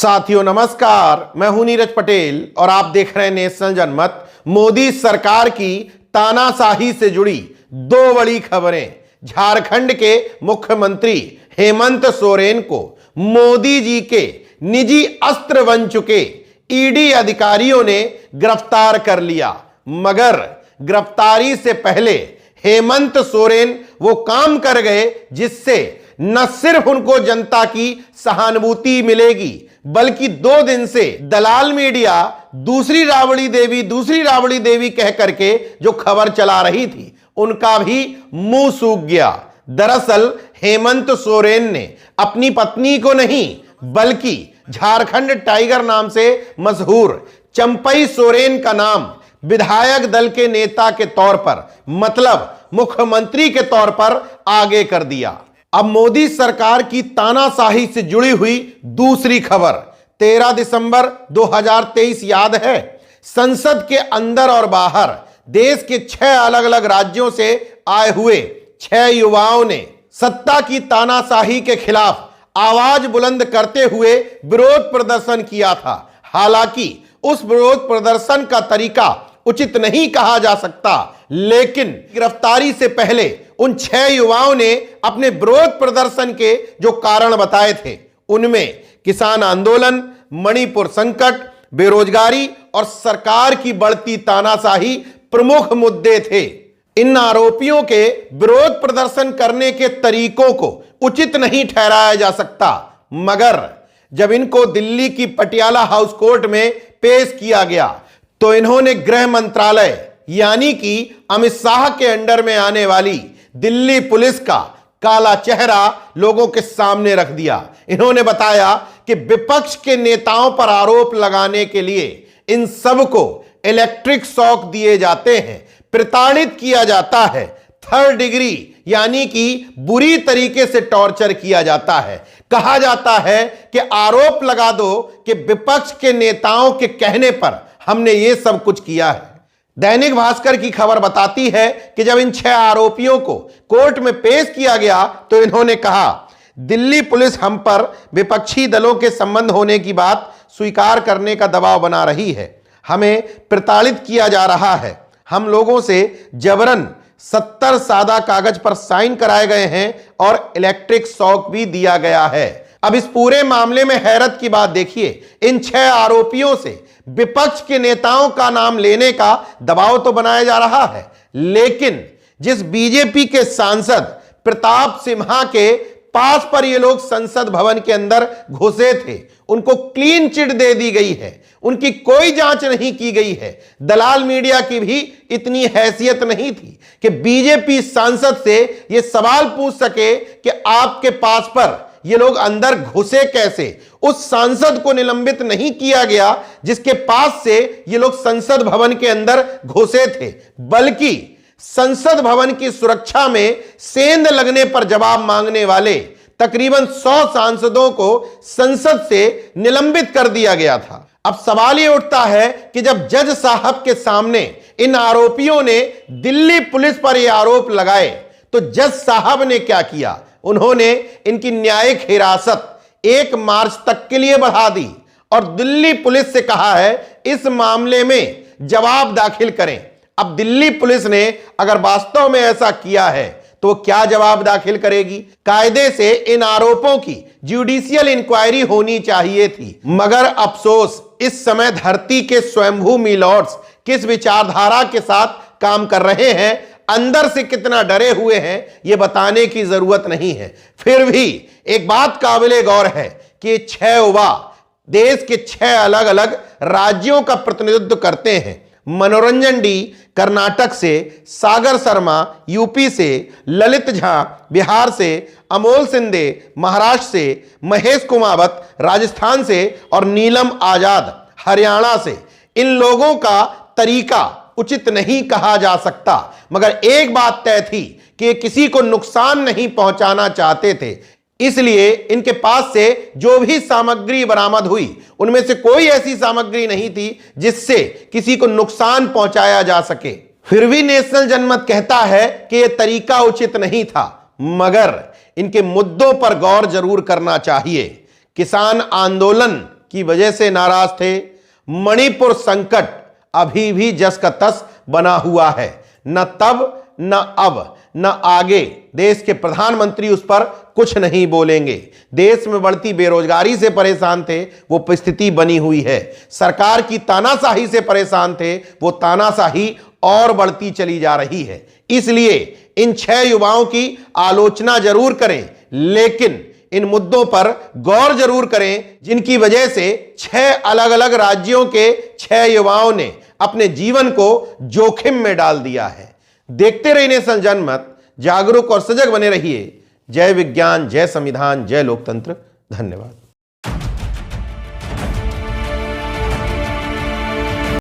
साथियों नमस्कार, मैं हूं नीरज पटेल और आप देख रहे हैं नेशनल जनमत। मोदी सरकार की तानाशाही से जुड़ी दो बड़ी खबरें। झारखंड के मुख्यमंत्री हेमंत सोरेन को मोदी जी के निजी अस्त्र बन चुके ईडी अधिकारियों ने गिरफ्तार कर लिया, मगर गिरफ्तारी से पहले हेमंत सोरेन वो काम कर गए जिससे न सिर्फ उनको जनता की सहानुभूति मिलेगी, बल्कि 2 दिन से दलाल मीडिया दूसरी राबड़ी देवी कह करके जो खबर चला रही थी उनका भी मुंह सूख गया। दरअसल हेमंत सोरेन ने अपनी पत्नी को नहीं बल्कि झारखंड टाइगर नाम से मशहूर चंपई सोरेन का नाम विधायक दल के नेता के तौर पर, मतलब मुख्यमंत्री के तौर पर आगे कर दिया। अब मोदी सरकार की तानाशाही से जुड़ी हुई दूसरी खबर। 13 दिसंबर 2023 याद है, संसद के अंदर और बाहर देश के 6 अलग अलग राज्यों से आए हुए 6 युवाओं ने सत्ता की तानाशाही के खिलाफ आवाज बुलंद करते हुए विरोध प्रदर्शन किया था। हालांकि उस विरोध प्रदर्शन का तरीका उचित नहीं कहा जा सकता, लेकिन गिरफ्तारी से पहले उन 6 युवाओं ने अपने विरोध प्रदर्शन के जो कारण बताए थे उनमें किसान आंदोलन, मणिपुर संकट, बेरोजगारी और सरकार की बढ़ती तानाशाही प्रमुख मुद्दे थे। इन आरोपियों के विरोध प्रदर्शन करने के तरीकों को उचित नहीं ठहराया जा सकता, मगर जब इनको दिल्ली की पटियाला हाउस कोर्ट में पेश किया गया तो इन्होंने गृह मंत्रालय यानी कि अमित शाह के अंडर में आने वाली दिल्ली पुलिस का काला चेहरा लोगों के सामने रख दिया। इन्होंने बताया कि विपक्ष के नेताओं पर आरोप लगाने के लिए इन सब को इलेक्ट्रिक शॉक दिए जाते हैं, प्रताड़ित किया जाता है, 3rd डिग्री यानी कि बुरी तरीके से टॉर्चर किया जाता है। कहा जाता है कि आरोप लगा दो कि विपक्ष के नेताओं के कहने पर हमने ये सब कुछ किया है। दैनिक भास्कर की खबर बताती है कि जब इन 6 आरोपियों को कोर्ट में पेश किया गया तो इन्होंने कहा, दिल्ली पुलिस हम पर विपक्षी दलों के संबंध होने की बात स्वीकार करने का दबाव बना रही है, हमें प्रताड़ित किया जा रहा है, हम लोगों से जबरन 70 सादा कागज पर साइन कराए गए हैं और इलेक्ट्रिक शॉक भी दिया गया है। अब इस पूरे मामले में हैरत की बात देखिए, इन 6 आरोपियों से विपक्ष के नेताओं का नाम लेने का दबाव तो बनाया जा रहा है, लेकिन जिस बीजेपी के सांसद प्रताप सिम्हा के पास पर ये लोग संसद भवन के अंदर घुसे थे उनको क्लीन चिट दे दी गई है, उनकी कोई जांच नहीं की गई है। दलाल मीडिया की भी इतनी हैसियत नहीं थी कि बीजेपी सांसद से ये सवाल पूछ सके कि आपके पास पर ये लोग अंदर घुसे कैसे। उस सांसद को निलंबित नहीं किया गया जिसके पास से ये लोग संसद भवन के अंदर घुसे थे, बल्कि संसद भवन की सुरक्षा में सेंध लगने पर जवाब मांगने वाले तकरीबन 100 सांसदों को संसद से निलंबित कर दिया गया था। अब सवाल यह उठता है कि जब जज साहब के सामने इन आरोपियों ने दिल्ली पुलिस पर यह आरोप लगाए तो जज साहब ने क्या किया, उन्होंने इनकी न्यायिक हिरासत 1 मार्च तक के लिए बढ़ा दी और दिल्ली पुलिस से कहा है इस मामले में जवाब दाखिल करें। अब दिल्ली पुलिस ने अगर वास्तव में ऐसा किया है तो क्या जवाब दाखिल करेगी? कायदे से इन आरोपों की जुडिशियल इंक्वायरी होनी चाहिए थी, मगर अफसोस इस समय धरती के स्वयंभू मिलॉर्ड्स किस विचारधारा के साथ काम कर रहे हैं, अंदर से कितना डरे हुए हैं, यह बताने की जरूरत नहीं है। फिर भी एक बात काबिले गौर है कि 6 युवा देश के 6 अलग अलग राज्यों का प्रतिनिधित्व करते हैं। मनोरंजन डी कर्नाटक से, सागर शर्मा यूपी से, ललित झा बिहार से, अमोल सिंधे महाराष्ट्र से, महेश कुमावत राजस्थान से और नीलम आजाद हरियाणा से। इन लोगों का तरीका उचित नहीं कहा जा सकता, मगर एक बात तय थी कि किसी को नुकसान नहीं पहुंचाना चाहते थे, इसलिए इनके पास से जो भी सामग्री बरामद हुई उनमें से कोई ऐसी सामग्री नहीं थी जिससे किसी को नुकसान पहुंचाया जा सके। फिर भी नेशनल जनमत कहता है कि यह तरीका उचित नहीं था, मगर इनके मुद्दों पर गौर जरूर करना चाहिए। किसान आंदोलन की वजह से नाराज थे। मणिपुर संकट अभी भी जस का तस बना हुआ है, न तब न अब न आगे। देश के प्रधानमंत्री उस पर कुछ नहीं बोलेंगे। देश में बढ़ती बेरोजगारी से परेशान थे, वो स्थिति बनी हुई है। सरकार की तानाशाही से परेशान थे, वो तानाशाही और बढ़ती चली जा रही है। इसलिए इन 6 युवाओं की आलोचना जरूर करें, लेकिन इन मुद्दों पर गौर जरूर करें जिनकी वजह से 6 अलग अलग राज्यों के 6 युवाओं ने अपने जीवन को जोखिम में डाल दिया है। देखते रहिए नेशनल जनमत, जागरूक और सजग बने रहिए। जय विज्ञान, जय संविधान, जय लोकतंत्र। धन्यवाद।